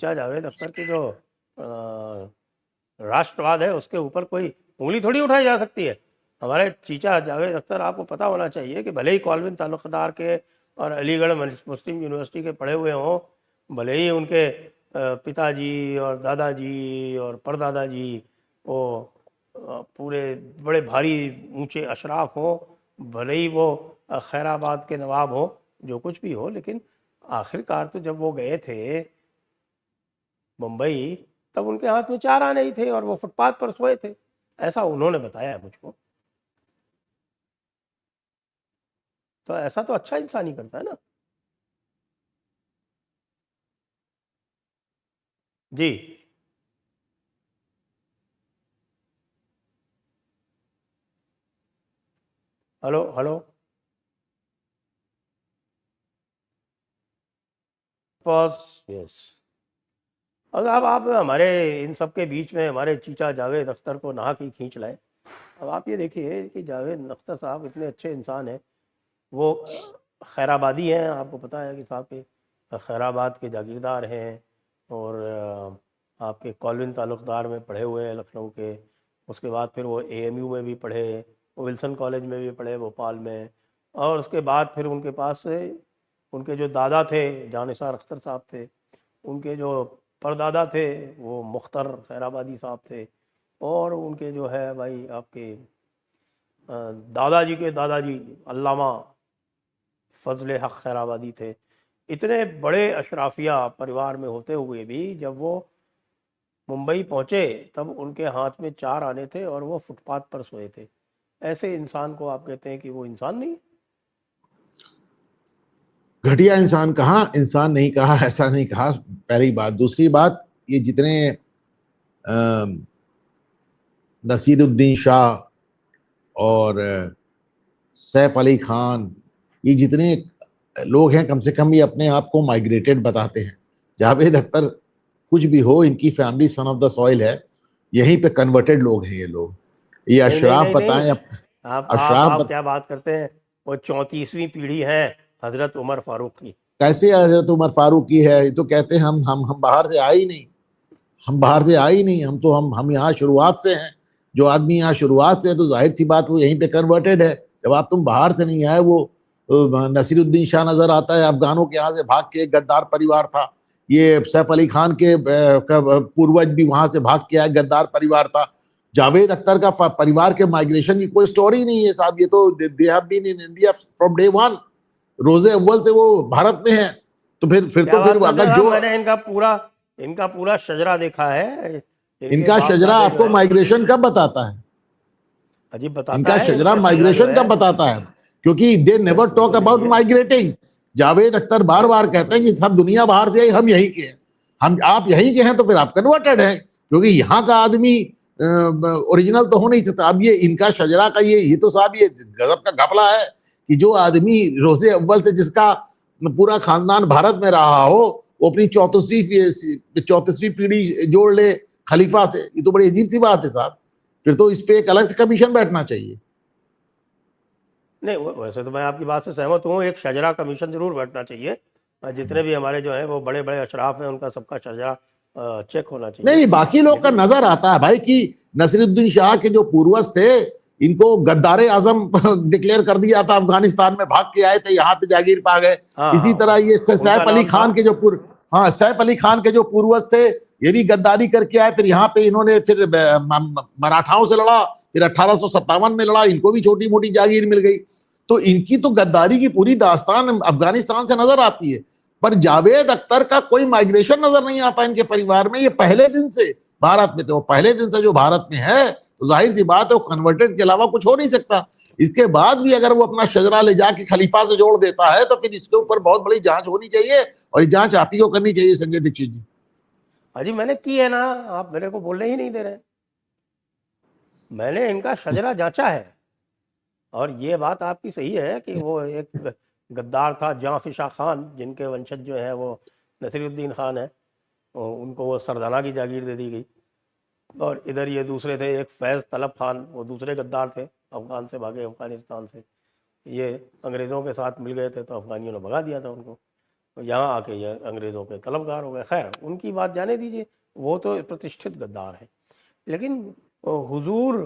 चीचा जावेद अख्तर की जो राष्ट्रवाद है उसके ऊपर कोई उंगली थोड़ी उठाई जा सकती है। हमारे चीचा जावेद अख्तर, आपको पता होना चाहिए कि भले ही कॉल्विन ताल्लुकदार के और अलीगढ़ मुस्लिम यूनिवर्सिटी के पढ़े हुए हों, भले ही उनके पिताजी और दादाजी और परदादाजी वो पूरे बड़े भारी ऊंचे अशराफ हों, भले ही वो खैराबाद के नवाब हों, जो कुछ भी हो, लेकिन आखिरकार तो जब वो गए थे मुंबई, तब उनके हाथ में चार आने ही थे और वो फुटपाथ पर सोए थे, ऐसा उन्होंने बताया है मुझको। तो ऐसा तो अच्छा इंसान ही करता है ना। जी। Hello hello. पॉज। यस। और अब आप हमारे इन सब के बीच में हमारे चीचा जावेद अख्तर को नहा की खींच लाए। अब आप ये देखिए कि जावेद अख्तर साहब इतने अच्छे इंसान हैं, वो खैराबादी हैं, आपको पता है कि साहब के खैराबाद के जागीरदार हैं, और आपके कॉल्विन ताल्लुकदार में पढ़े हुए हैं लखनऊ के। उसके बाद फिर वो एएमयू में भी पढ़े, वो विल्सन कॉलेज में भी पढ़े भोपाल में, और उसके बाद फिर उनके पास से उनके जो दादा थे जानिसार अख्तर साहब थे, उनके जो परदादा थे वो मुख्तर खैराबादी साहब थे, और उनके जो है भाई आपके दादाजी के दादाजी अल्लामा फजल हक खैराबादी थे। इतने बड़े अशराफिया परिवार में होते हुए भी जब वो मुंबई पहुंचे तब उनके हाथ में चार आने थे और वो फुटपाथ पर सोए थे। ऐसे इंसान को आप कहते हैं कि वो इंसान नहीं? घटिया इंसान कहा, इंसान नहीं कहा, ऐसा नहीं कहा, पहली बात। दूसरी बात, ये जितने नसीरुद्दीन शाह और सैफ अली खान, ये जितने लोग हैं, कम से कम ये अपने आप को माइग्रेटेड बताते हैं। जावेद अख्तर कुछ भी हो, इनकी family son of the soil है, यहीं पे कन्वर्टेड लोग हैं ये लोग। ये नहीं नहीं अशराफ नहीं नहीं। बताएं, आप क्या बात करते हैं? वो 34वीं पीढ़ी है हजरत उमर फारूक की। कैसे हजरत उमर फारूक की है? ये तो कहते हैं हम बाहर से आए ही नहीं, हम बाहर से आए ही नहीं, हम तो हम यहाँ शुरुआत से हैं। जो आदमी यहाँ शुरुआत से है तो जाहिर सी बात वो यहीं पे कन्वर्टेड है। जब आप तुम बाहर से नहीं आए, वो नसीरुद्दीन शाह नजर आता है, अफगानों के यहाँ से भाग के, एक गद्दार परिवार था। ये सैफ अली खान के पूर्वज भी वहां से भाग के आए, गद्दार परिवार था। जावेद अख्तर का परिवार के माइग्रेशन की कोई स्टोरी नहीं है साहब। ये तो they have been in India from day one, रोजे अव्वल से वो भारत में है। तो क्या बात करते अगर हैं साहब? जो मैंने इनका पूरा शजरा देखा है। इनके इनका बाप शजरा दादे जो आपको है माइग्रेशन कब बताता है? अजीब बताता इनका है, शजरा इनका शजरा जो माइग्रेशन है। कब बताता है? क्योंकि दे नेवर टॉक बिल्कुल अबाउट यही है। माइग्रेटिंग। जावेद अख्तर बार बार कहते हैं कि सब दुनिया बाहर से आई, हम यहीं के हैं। हम आप यहीं के हैं तो फिर आप कन्वर्टेड हैं, क्योंकि यहाँ का आदमी ओरिजिनल तो हो नहीं सकता। अब ये इनका शजरा का ये तो साहब ये गजब का घपला है कि जो आदमी रोजे अव्वल से जिसका पूरा खानदान भारत में रहा हो, वो अपनी 34वीं पीढ़ी जोड़ ले खलीफा से। ये तो बड़ी अजीब सी बात है साहब। फिर तो इस पे एक अलग से कमीशन बैठना चाहिए। नहीं, वैसे तो मैं आपकी बात से सहमत हूँ, एक शजरा कमीशन जरूर बैठना चाहिए। जितने भी हमारे जो है वो बड़े बड़े अशराफ हैं उनका सबका शजरा चेक होना चाहिए। नहीं, बाकी लोग का लेकिन नजर आता है भाई कि नसीरुद्दीन शाह के जो पूर्वज थे, इनको गद्दारे आजम डिक्लेयर कर दिया था, अफगानिस्तान में भाग के आए थे, यहाँ पे जागीर पा गए। हाँ इसी हाँ, तरह ये उनका सैफ अली नाम था। खान के जो हाँ, सैफ अली खान के जो पूर्वज थे, ये भी गद्दारी करके आए। फिर यहाँ पे इन्होंने फिर मराठाओं से लड़ा, फिर 1857 में लड़ा, इनको भी छोटी मोटी जागीर मिल गई। तो इनकी तो गद्दारी की पूरी दास्तान अफगानिस्तान से नजर आती है। पर जावेद अख्तर का कोई माइग्रेशन नजर नहीं आता इनके परिवार में। ये पहले दिन से भारत में थे, वो पहले दिन से जो भारत में है, तो जाहिर सी बात है वो कन्वर्टेड के अलावा कुछ हो नहीं सकता। इसके बाद भी अगर वो अपना शजरा ले जाके खलीफा से जोड़ देता है, तो फिर इसके ऊपर बहुत बड़ी जांच होनी चाहिए, और ये जांच आप ही को करनी चाहिए संजय दीक्षित जी। अजी मैंने की है ना, आप मेरे को बोलने ही नहीं दे रहे। मैंने इनका शजरा जांचा है, और ये बात आपकी सही है कि वो एक गद्दार था जाफिशा खान, जिनके वंशज जो है वो नसीरुद्दीन खान है, उनको वो सरदाना की जागीर दे दी गई। और इधर ये दूसरे थे, एक फैज़ तलब खान, वो दूसरे गद्दार थे, अफ़गान से भागे, अफ़गानिस्तान से। ये अंग्रेज़ों के साथ मिल गए थे तो अफ़गानियों ने भगा दिया था उनको। यहाँ आके ये अंग्रेज़ों के तलबगार हो गए। खैर उनकी बात जाने दीजिए, वो तो प्रतिष्ठित गद्दार है। लेकिन हुजूर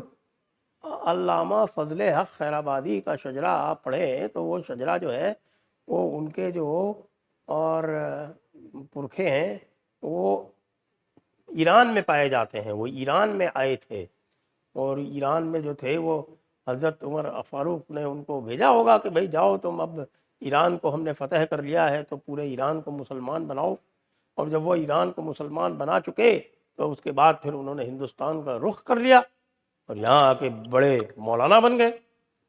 अल्लामा फ़ज़ल हक़ खैराबादी का शजरा आप पढ़ें तो वो शजरा जो है वो उनके जो और पुरखे हैं वो ईरान में पाए जाते हैं। वो ईरान में आए थे और ईरान में जो थे वो हज़रत उमर फ़ारूक ने उनको भेजा होगा कि भाई जाओ तुम, अब ईरान को हमने फ़तह कर लिया है तो पूरे ईरान को मुसलमान बनाओ। और जब वो ईरान को मुसलमान बना चुके तो उसके बाद फिर उन्होंने हिंदुस्तान का रुख कर लिया और यहाँ आके बड़े मौलाना बन गए।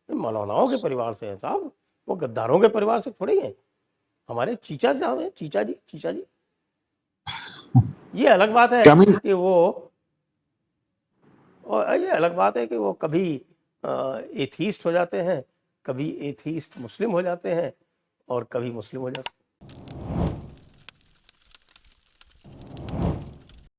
मौलानाओं के परिवार से हैं साहब, वो गद्दारों के परिवार से थोड़ी हैं। हमारे चीचा साहब हैं, चीचा जी। ये अलग बात है कमिंग कि वो, और ये अलग बात है कि वो कभी एथीस्ट हो जाते हैं, कभी एथीस्ट मुस्लिम हो जाते हैं और कभी मुस्लिम हो जाते हैं।